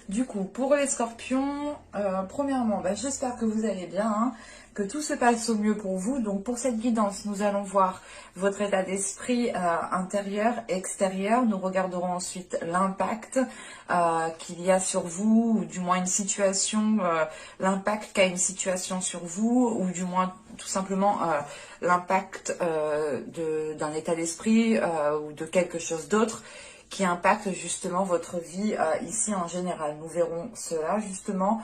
Du coup, pour les scorpions, premièrement, j'espère que vous allez bien, hein, que tout se passe au mieux pour vous. Donc pour cette guidance, nous allons voir votre état d'esprit intérieur, extérieur. Nous regarderons ensuite l'impact qu'il y a sur vous, ou du moins une situation, l'impact qu'a une situation sur vous, ou du moins tout simplement l'impact d'un état d'esprit ou de quelque chose d'autre qui impacte justement votre vie ici en général. Nous verrons cela justement,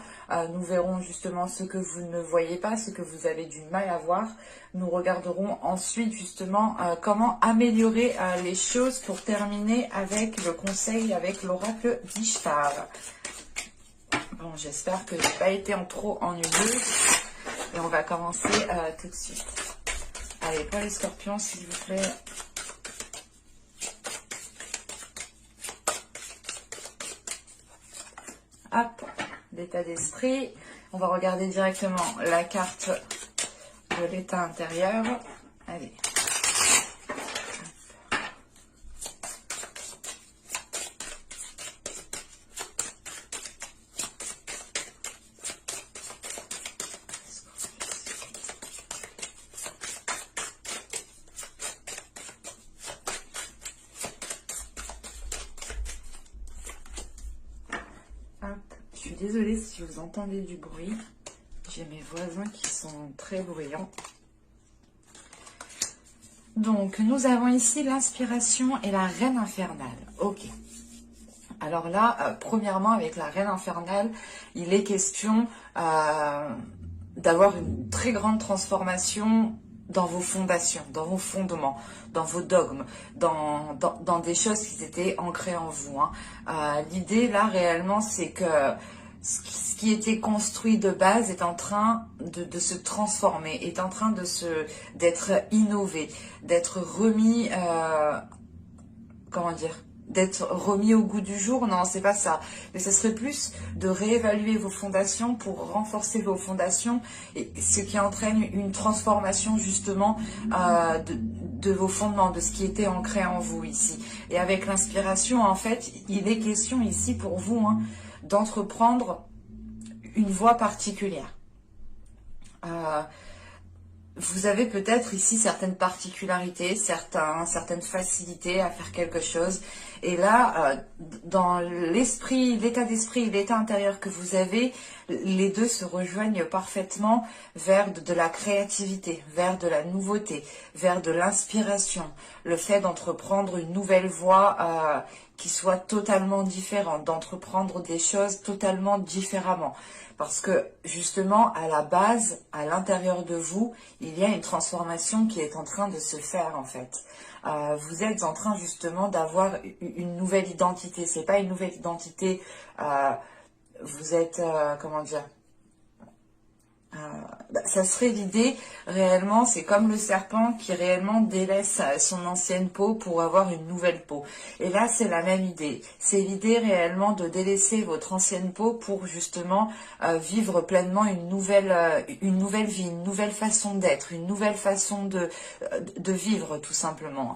nous verrons justement ce que vous ne voyez pas, ce que vous avez du mal à voir. Nous regarderons ensuite justement comment améliorer les choses pour terminer avec le conseil, avec l'oracle d'Ishtar. Bon, j'espère que je n'ai pas été trop ennuyeuse et on va commencer tout de suite. Allez, pour les scorpions, s'il vous plaît. Hop, l'état d'esprit. On va regarder directement la carte de l'état intérieur. Allez. Je suis désolée si vous entendez du bruit. J'ai mes voisins qui sont très bruyants. Donc, nous avons ici l'inspiration et la reine infernale. Ok. Alors là, premièrement, avec la reine infernale, il est question d'avoir une très grande transformation dans vos fondations, dans vos fondements, dans vos dogmes, dans des choses qui étaient ancrées en vous. Hein. L'idée, là, réellement, c'est que ce qui était construit de base est en train de se transformer, est en train d'être innové, d'être remis, comment dire, d'être remis au goût du jour. Non, c'est pas ça. Mais ce serait plus de réévaluer vos fondations pour renforcer vos fondations, et ce qui entraîne une transformation justement de vos fondements, de ce qui était ancré en vous ici. Et avec l'inspiration, en fait, il est question ici pour vous, hein, d'entreprendre une voie particulière. Vous avez peut-être ici certaines particularités, certaines facilités à faire quelque chose. Et là, dans l'esprit, l'état d'esprit et l'état intérieur que vous avez, les deux se rejoignent parfaitement vers de la créativité, vers de la nouveauté, vers de l'inspiration. Le fait d'entreprendre une nouvelle voie qui soit totalement différente, d'entreprendre des choses totalement différemment. Parce que justement, à la base, à l'intérieur de vous, il y a une transformation qui est en train de se faire en fait. Vous êtes en train justement d'avoir une nouvelle identité. C'est pas une nouvelle identité. Vous êtes, comment dire, ça serait l'idée, réellement, c'est comme le serpent qui réellement délaisse son ancienne peau pour avoir une nouvelle peau. Et là, c'est la même idée. C'est l'idée réellement de délaisser votre ancienne peau pour justement vivre pleinement une nouvelle vie, une nouvelle façon d'être, une nouvelle façon de vivre tout simplement.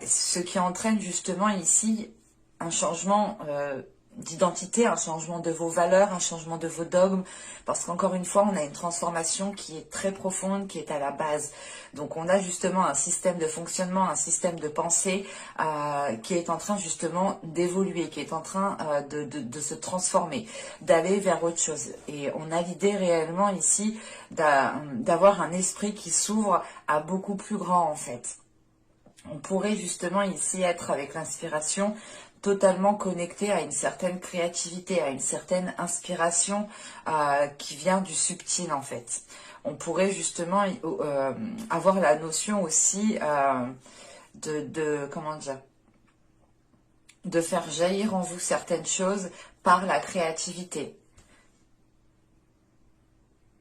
Ce qui entraîne justement ici un changement d'identité, un changement de vos valeurs, un changement de vos dogmes, parce qu'encore une fois, on a une transformation qui est très profonde, qui est à la base. Donc on a justement un système de fonctionnement, un système de pensée qui est en train justement d'évoluer, qui est en train de se transformer, d'aller vers autre chose. Et on a l'idée réellement ici d'avoir un esprit qui s'ouvre à beaucoup plus grand en fait. On pourrait justement ici être avec l'inspiration totalement connecté à une certaine créativité, à une certaine inspiration qui vient du subtil en fait. On pourrait justement avoir la notion aussi comment dire, de faire jaillir en vous certaines choses par la créativité.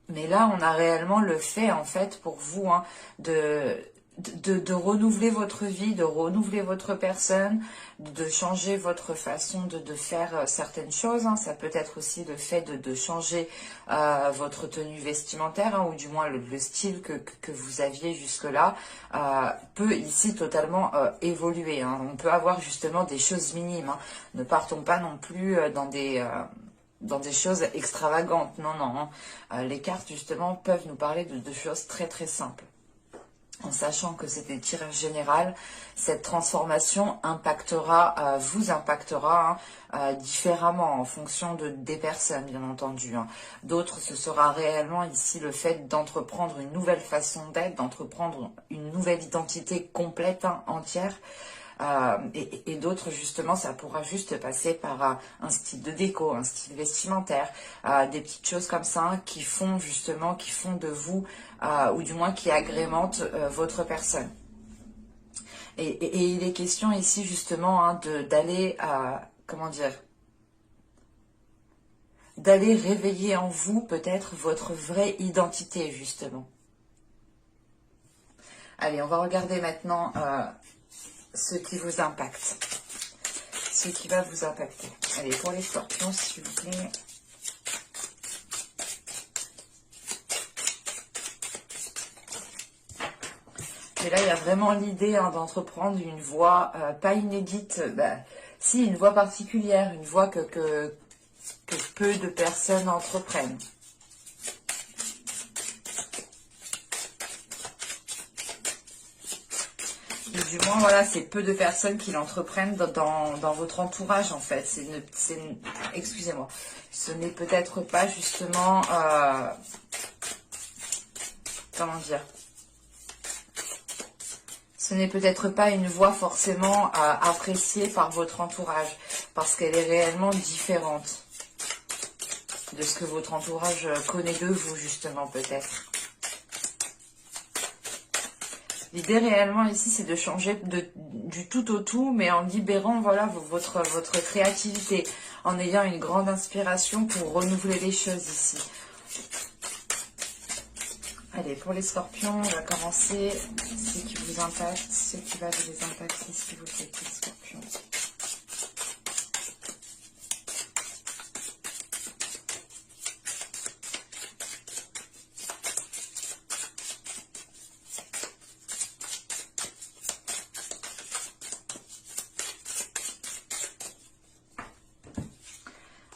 Mais là, on a réellement le fait en fait pour vous hein, de renouveler votre vie, de renouveler votre personne, de changer votre façon de faire certaines choses. Hein. Ça peut être aussi le fait de changer votre tenue vestimentaire, hein, ou du moins le style que vous aviez jusque-là peut ici totalement évoluer. Hein. On peut avoir justement des choses minimes. Hein. Ne partons pas non plus dans des dans des choses extravagantes. Non, non. Les cartes, justement, peuvent nous parler de choses très, très simples. En sachant que c'est des tirages généraux, cette transformation impactera, vous impactera différemment en fonction des personnes, bien entendu. D'autres, ce sera réellement ici le fait d'entreprendre une nouvelle façon d'être, d'entreprendre une nouvelle identité complète, entière. Et d'autres, justement, ça pourra juste passer par un style de déco, un style vestimentaire, des petites choses comme ça qui font justement, qui font de vous, ou du moins qui agrémentent votre personne. Et il est question ici justement d'aller, comment dire, d'aller réveiller en vous peut-être votre vraie identité justement. Allez, on va regarder maintenant ce qui vous impacte, ce qui va vous impacter. Allez, pour les scorpions, s'il vous plaît. Et là, il y a vraiment l'idée d'entreprendre une voie pas inédite, si, une voie particulière, une voie que peu de personnes entreprennent. Du moins, voilà, c'est peu de personnes qui l'entreprennent dans votre entourage, en fait. Excusez-moi. Ce n'est peut-être pas, justement... comment dire? Ce n'est peut-être pas une voie forcément appréciée par votre entourage, parce qu'elle est réellement différente de ce que votre entourage connaît de vous, justement, peut-être. L'idée réellement ici, c'est de changer du tout au tout, mais en libérant voilà, votre créativité, en ayant une grande inspiration pour renouveler les choses ici. Allez, pour les scorpions, on va commencer. Ce qui vous impacte, ce qui va vous les impacter, s'il vous plaît, les scorpions.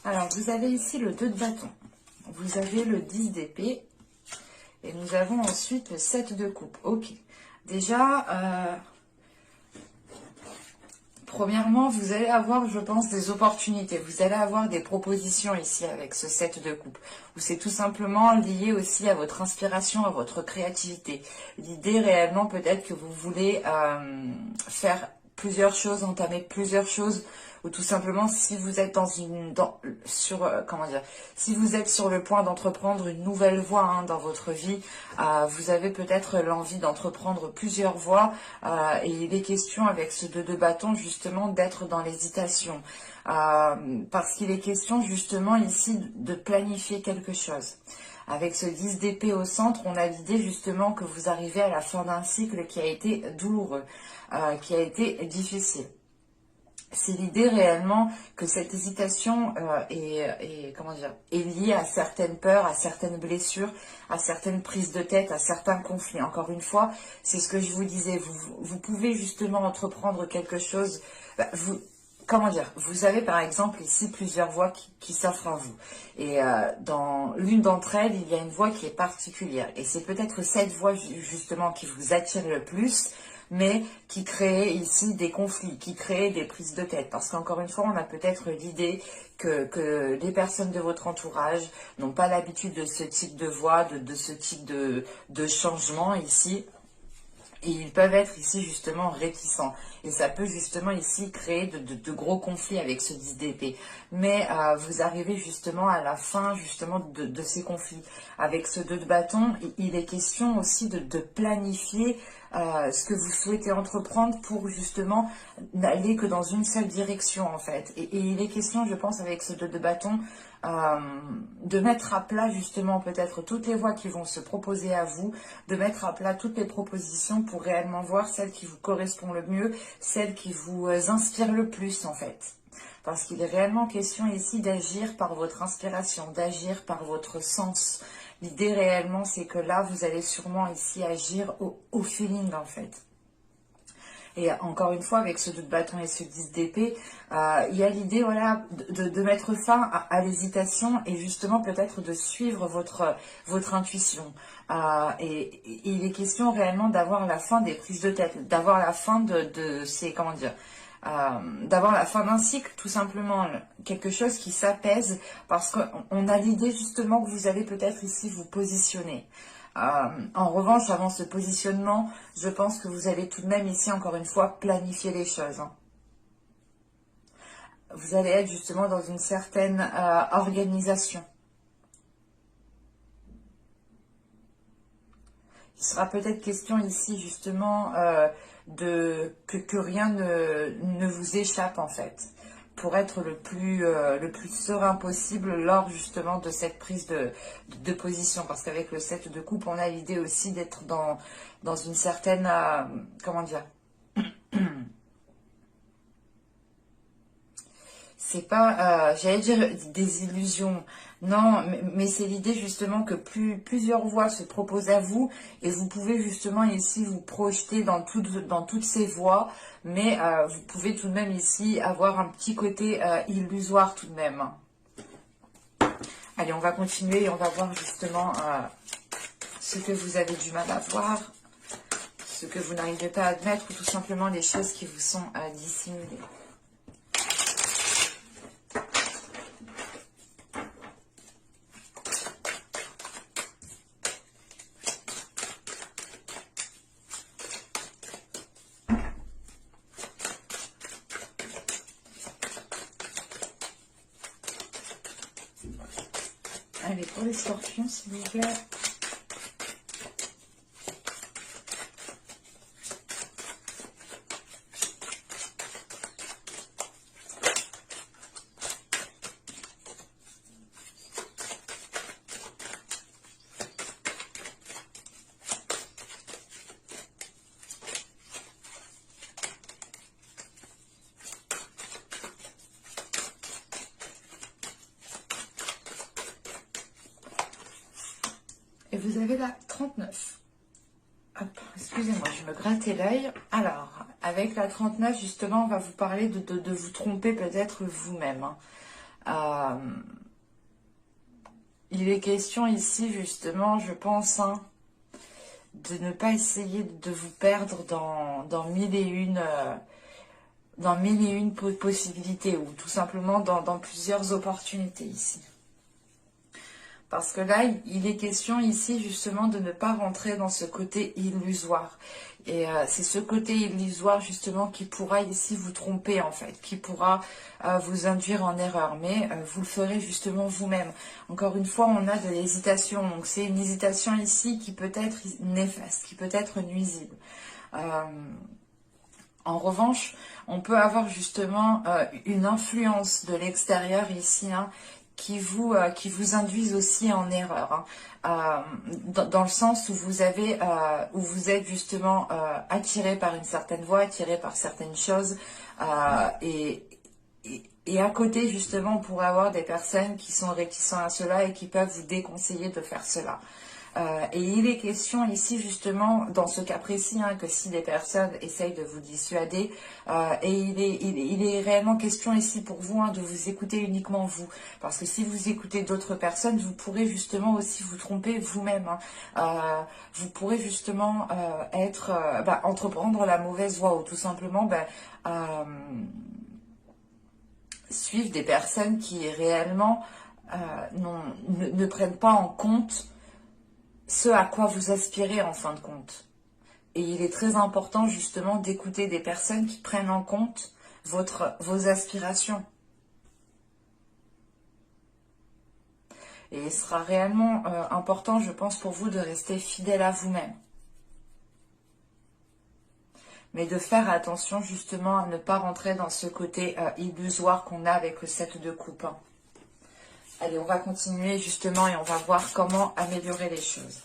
Alors, vous avez ici le 2 de bâton. Vous avez le 10 d'épée. Et nous avons ensuite le 7 de coupe. Ok. Déjà, premièrement, vous allez avoir, je pense, des opportunités. Vous allez avoir des propositions ici avec ce 7 de coupe. Où c'est tout simplement lié aussi à votre inspiration, à votre créativité. L'idée réellement peut-être que vous voulez faire plusieurs choses, entamer plusieurs choses, ou tout simplement si vous êtes si vous êtes sur le point d'entreprendre une nouvelle voie dans votre vie, vous avez peut-être l'envie d'entreprendre plusieurs voies, et il est question avec ce 2 de bâton justement d'être dans l'hésitation, parce qu'il est question justement ici de planifier quelque chose. Avec ce 10 d'épée au centre, on a l'idée justement que vous arrivez à la fin d'un cycle qui a été douloureux, qui a été difficile. C'est l'idée réellement que cette hésitation est liée à certaines peurs, à certaines blessures, à certaines prises de tête, à certains conflits. Encore une fois, c'est ce que je vous disais, vous pouvez justement entreprendre quelque chose, vous avez par exemple ici plusieurs voies qui s'offrent à vous. Et dans l'une d'entre elles, il y a une voie qui est particulière. Et c'est peut-être cette voie justement qui vous attire le plus, mais qui crée ici des conflits, qui crée des prises de tête. Parce qu'encore une fois, on a peut-être l'idée que les personnes de votre entourage n'ont pas l'habitude de ce type de voie, de ce type de changement ici. Et ils peuvent être ici justement réticents. Et ça peut justement ici créer de gros conflits avec ce 10 d'épée. Mais vous arrivez justement à la fin justement de ces conflits. Avec ce 2 de bâton, il est question aussi de planifier ce que vous souhaitez entreprendre pour justement n'aller que dans une seule direction en fait. Et il est question, je pense, avec ce 2 de bâton, de mettre à plat justement peut-être toutes les voies qui vont se proposer à vous, de mettre à plat toutes les propositions pour réellement voir celle qui vous correspond le mieux, celle qui vous inspire le plus en fait. Parce qu'il est réellement question ici d'agir par votre inspiration, d'agir par votre sens. L'idée réellement c'est que là vous allez sûrement ici agir au feeling en fait. Et encore une fois, avec ce 2 de bâton et ce 10 d'épée, il y a l'idée, voilà, de mettre fin à l'hésitation et justement peut-être de suivre votre intuition. Et il est question réellement d'avoir la fin des prises de tête, d'avoir la fin de ces, comment dire, d'avoir la fin d'un cycle, tout simplement, quelque chose qui s'apaise, parce qu'on a l'idée justement que vous allez peut-être ici vous positionner. En revanche, avant ce positionnement, je pense que vous allez tout de même ici, encore une fois, planifier les choses. Hein. Vous allez être justement dans une certaine organisation. Il sera peut-être question ici justement que rien ne vous échappe en fait, pour être le plus serein possible lors justement de cette prise de position. Parce qu'avec le 7 de coupe, on a l'idée aussi d'être dans une certaine, comment dire, c'est pas, j'allais dire des illusions, non, mais c'est l'idée justement que plusieurs voies se proposent à vous et vous pouvez justement ici vous projeter dans toutes ces voies, mais vous pouvez tout de même ici avoir un petit côté illusoire tout de même. Allez, on va continuer et on va voir justement ce que vous avez du mal à voir, ce que vous n'arrivez pas à admettre ou tout simplement les choses qui vous sont dissimulées. Allez, pour les scorpions, s'il vous plaît. Et vous avez la 39. Excusez-moi, je me grattais l'œil. Alors, avec la 39, justement, on va vous parler de vous tromper peut-être vous-même. Il est question ici, justement, je pense, hein, de ne pas essayer de vous perdre dans mille et une possibilités, ou tout simplement dans plusieurs opportunités ici. Parce que là, il est question ici justement de ne pas rentrer dans ce côté illusoire. Et c'est ce côté illusoire justement qui pourra ici vous tromper en fait, qui pourra vous induire en erreur. Mais vous le ferez justement vous-même. Encore une fois, on a de l'hésitation. Donc c'est une hésitation ici qui peut être néfaste, qui peut être nuisible. En revanche, on peut avoir justement une influence de l'extérieur ici, hein, qui vous induisent aussi en erreur, hein, dans le sens où vous êtes justement attiré par une certaine voie, attiré par certaines choses, et à côté justement on pourrait avoir des personnes qui sont réticentes à cela et qui peuvent vous déconseiller de faire cela. Et il est question ici justement, dans ce cas précis, hein, que si des personnes essayent de vous dissuader, et il est réellement question ici pour vous, hein, de vous écouter uniquement vous. Parce que si vous écoutez d'autres personnes, vous pourrez justement aussi vous tromper vous-même. Hein. Vous pourrez justement entreprendre la mauvaise voie ou tout simplement suivre des personnes qui réellement ne prennent pas en compte ce à quoi vous aspirez en fin de compte. Et il est très important justement d'écouter des personnes qui prennent en compte vos aspirations. Et il sera réellement important, je pense, pour vous de rester fidèle à vous-même. Mais de faire attention justement à ne pas rentrer dans ce côté illusoire qu'on a avec le 7 de coupe. Hein. Allez, on va continuer justement et on va voir comment améliorer les choses.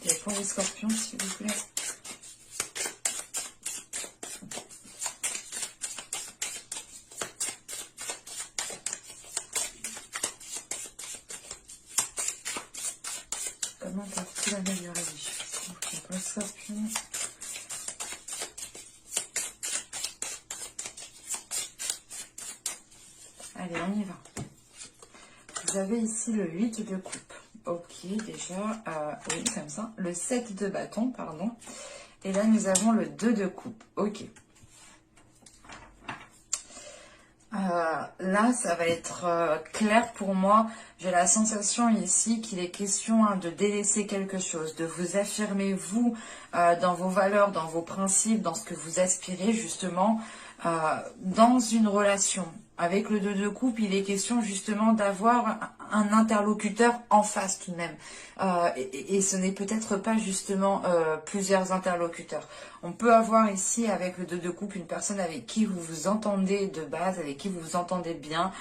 Et pour les scorpions, s'il vous plaît. Comment peuvent-ils améliorer les choses? Pour les scorpions. Allez, on y va. Vous avez ici le 8 de coupe. Ok, déjà, oui, comme ça. Le 7 de bâton, pardon. Et là, nous avons le 2 de coupe. Ok. Là, ça va être clair pour moi. J'ai la sensation ici qu'il est question de délaisser quelque chose, de vous affirmer, vous, dans vos valeurs, dans vos principes, dans ce que vous aspirez, justement, dans une relation. Avec le 2 de coupe, il est question justement d'avoir un interlocuteur en face tout de même. Et ce n'est peut-être pas justement plusieurs interlocuteurs. On peut avoir ici avec le 2 de coupe une personne avec qui vous vous entendez de base, avec qui vous vous entendez bien.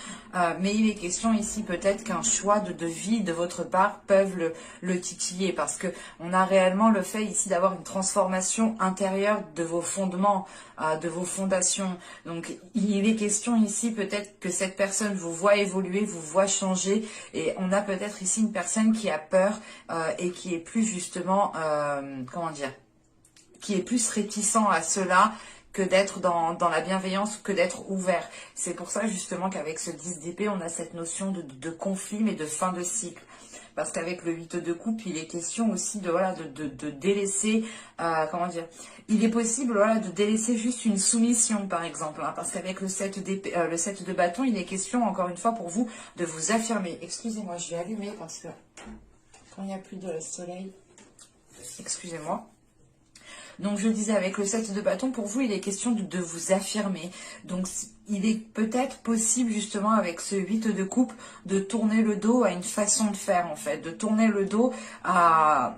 Mais il est question ici peut-être qu'un choix de vie de votre part peuvent le titiller. Parce que on a réellement le fait ici d'avoir une transformation intérieure de vos fondements, de vos fondations. Donc il est question ici peut-être que cette personne vous voit évoluer, vous voit changer. Et on a peut-être ici une personne qui a peur et qui est plus justement, comment dire, qui est plus réticent à cela que d'être dans la bienveillance, que d'être ouvert. C'est pour ça justement qu'avec ce 10 d'épée, on a cette notion de conflit, mais de fin de cycle. Parce qu'avec le 8 de coupe, il est question aussi de, voilà, de délaisser, comment dire, il est possible voilà, de délaisser juste une soumission par exemple. Hein, parce qu'avec le 7 le 7 de bâton, il est question encore une fois pour vous de vous affirmer. Excusez-moi, je vais allumer parce que quand il n'y a plus de soleil, excusez-moi. Donc je disais, avec le 7 de bâton, pour vous, il est question de vous affirmer. Donc il est peut-être possible justement avec ce 8 de coupe de tourner le dos à une façon de faire en fait. De tourner le dos à,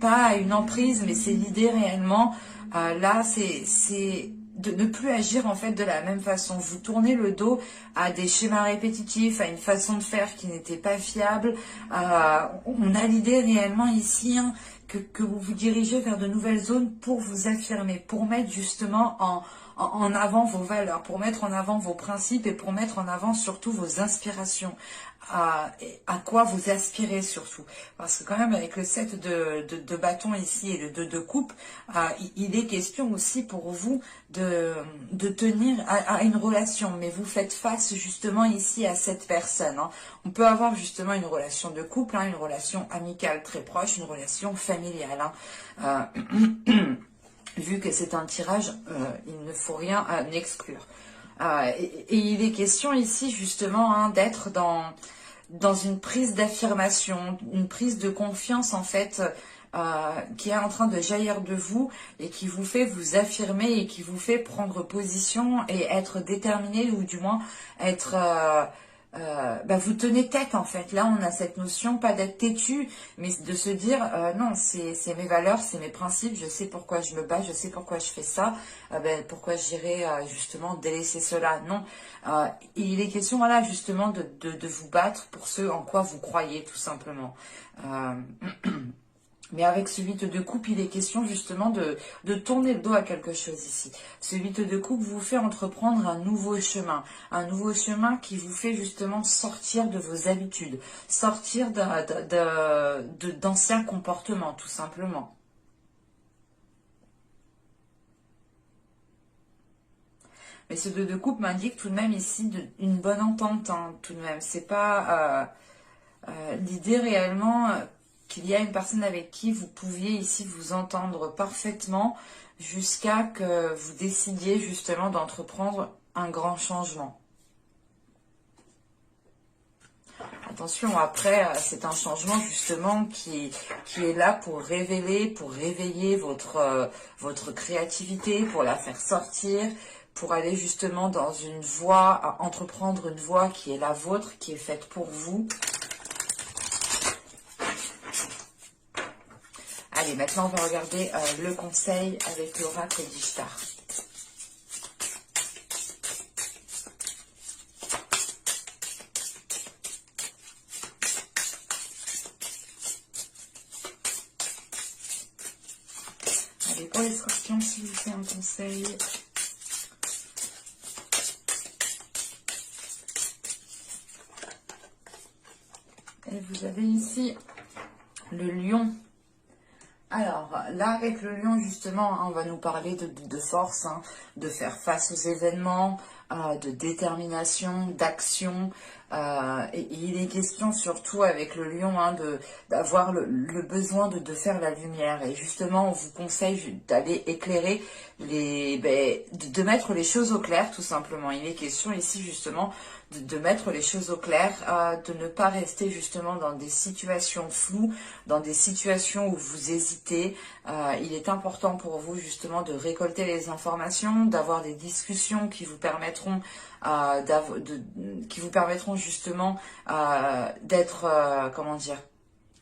pas à une emprise, mais c'est l'idée réellement. Là, c'est de ne plus agir en fait de la même façon. Vous tournez le dos à des schémas répétitifs, à une façon de faire qui n'était pas fiable. On a l'idée réellement ici que vous vous dirigez vers de nouvelles zones pour vous affirmer, pour mettre justement en avant vos valeurs, pour mettre en avant vos principes et pour mettre en avant surtout vos inspirations. À quoi vous aspirez surtout. Parce que quand même avec le 7 de bâton ici et le 2 de coupe, il est question aussi pour vous de tenir à une relation. Mais vous faites face justement ici à cette personne. Hein. On peut avoir justement une relation de couple, hein, une relation amicale très proche, une relation familiale. Hein. Vu que c'est un tirage, il ne faut rien exclure. Et il est question ici justement hein, d'être dans une prise d'affirmation, une prise de confiance en fait qui est en train de jaillir de vous et qui vous fait vous affirmer et qui vous fait prendre position et être déterminé ou du moins être... vous tenez tête en fait. Là, on a cette notion, pas d'être têtu, mais de se dire non, c'est mes valeurs, c'est mes principes, je sais pourquoi je me bats, je sais pourquoi je fais ça, pourquoi j'irai justement délaisser cela. Non, il est question voilà justement de vous battre pour ce en quoi vous croyez tout simplement. Mais avec ce 8 de coupe, il est question justement de tourner le dos à quelque chose ici. Ce 8 de coupe vous fait entreprendre un nouveau chemin qui vous fait justement sortir de vos habitudes, sortir d'anciens comportements tout simplement. Mais ce 2 de coupe m'indique tout de même ici une bonne entente, hein, tout de même. C'est pas l'idée réellement... qu'il y a une personne avec qui vous pouviez ici vous entendre parfaitement jusqu'à que vous décidiez justement d'entreprendre un grand changement. Attention, après, c'est un changement justement qui est là pour révéler, pour réveiller votre créativité, pour la faire sortir, pour aller justement dans une voie, entreprendre une voie qui est la vôtre, qui est faite pour vous. Allez, maintenant on va regarder le conseil avec l'oracle d'Ishtar. pour les scorpions, s'il vous plaît, un conseil. Et vous avez ici le lion. Alors là, avec le lion, justement, hein, on va nous parler de force, hein, de faire face aux événements, de détermination, d'action. Et il est question surtout avec le lion hein, d'avoir le besoin de faire la lumière. Et justement, on vous conseille d'aller éclairer, de mettre les choses au clair, tout simplement. Il est question ici, justement, de mettre les choses au clair, de ne pas rester justement dans des situations floues, dans des situations où vous hésitez. Il est important pour vous justement de récolter les informations, d'avoir des discussions qui vous permettront justement d'être, comment dire,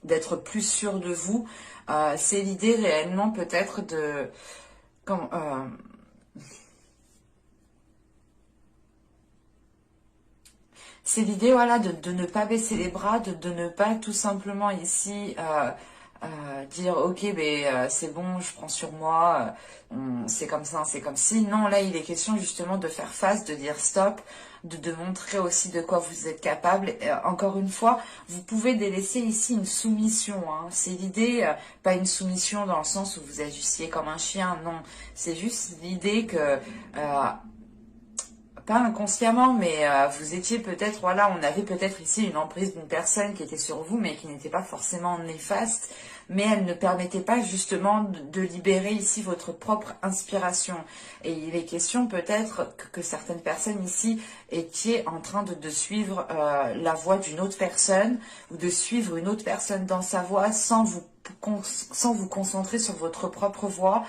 d'être plus sûr de vous. C'est l'idée réellement peut-être de... c'est l'idée, voilà, de ne pas baisser les bras, de ne pas tout simplement ici dire ok, c'est bon, je prends sur moi, c'est comme ça, c'est comme si. Non, là, il est question justement de faire face, de dire stop, de montrer aussi de quoi vous êtes capable. Encore une fois, vous pouvez délaisser ici une soumission. Hein. C'est l'idée, pas une soumission dans le sens où vous agissiez comme un chien, non. C'est juste l'idée que... pas inconsciemment, mais vous étiez peut-être, voilà, on avait peut-être ici une emprise d'une personne qui était sur vous, mais qui n'était pas forcément néfaste, mais elle ne permettait pas justement de libérer ici votre propre inspiration. Et il est question peut-être que certaines personnes ici étaient en train de suivre la voie d'une autre personne, ou de suivre une autre personne dans sa voie sans vous concentrer sur votre propre voie.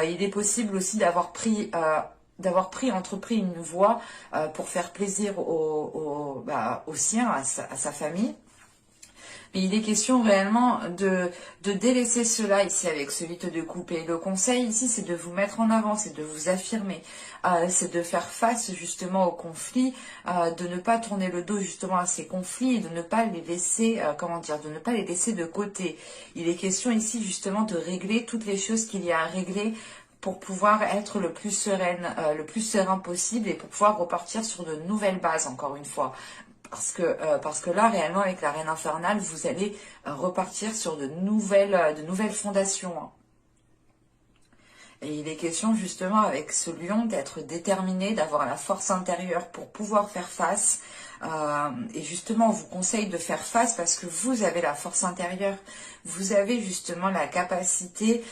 Il est possible aussi d'avoir entrepris une voie pour faire plaisir au sien, à sa famille. Mais il est question réellement de délaisser cela ici avec ce 8 de coupe. Et le conseil ici, c'est de vous mettre en avant, c'est de vous affirmer, c'est de faire face justement aux conflits, de ne pas tourner le dos justement à ces conflits et de ne pas les laisser, de ne pas les laisser de côté. Il est question ici justement de régler toutes les choses qu'il y a à régler pour pouvoir être le plus serein possible et pour pouvoir repartir sur de nouvelles bases, encore une fois. Parce que là, réellement, avec la Reine Infernale, vous allez repartir sur de nouvelles fondations. Hein. Et il est question, justement, avec ce lion, d'être déterminé, d'avoir la force intérieure pour pouvoir faire face. Et justement, on vous conseille de faire face parce que vous avez la force intérieure. Vous avez justement la capacité...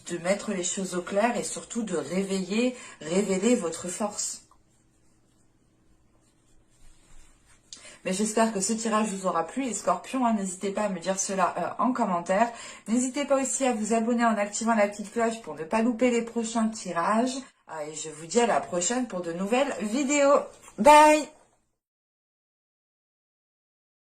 de mettre les choses au clair et surtout de révéler votre force. Mais j'espère que ce tirage vous aura plu, les scorpions. Hein, n'hésitez pas à me dire cela en commentaire. N'hésitez pas aussi à vous abonner en activant la petite cloche pour ne pas louper les prochains tirages. Et je vous dis à la prochaine pour de nouvelles vidéos. Bye!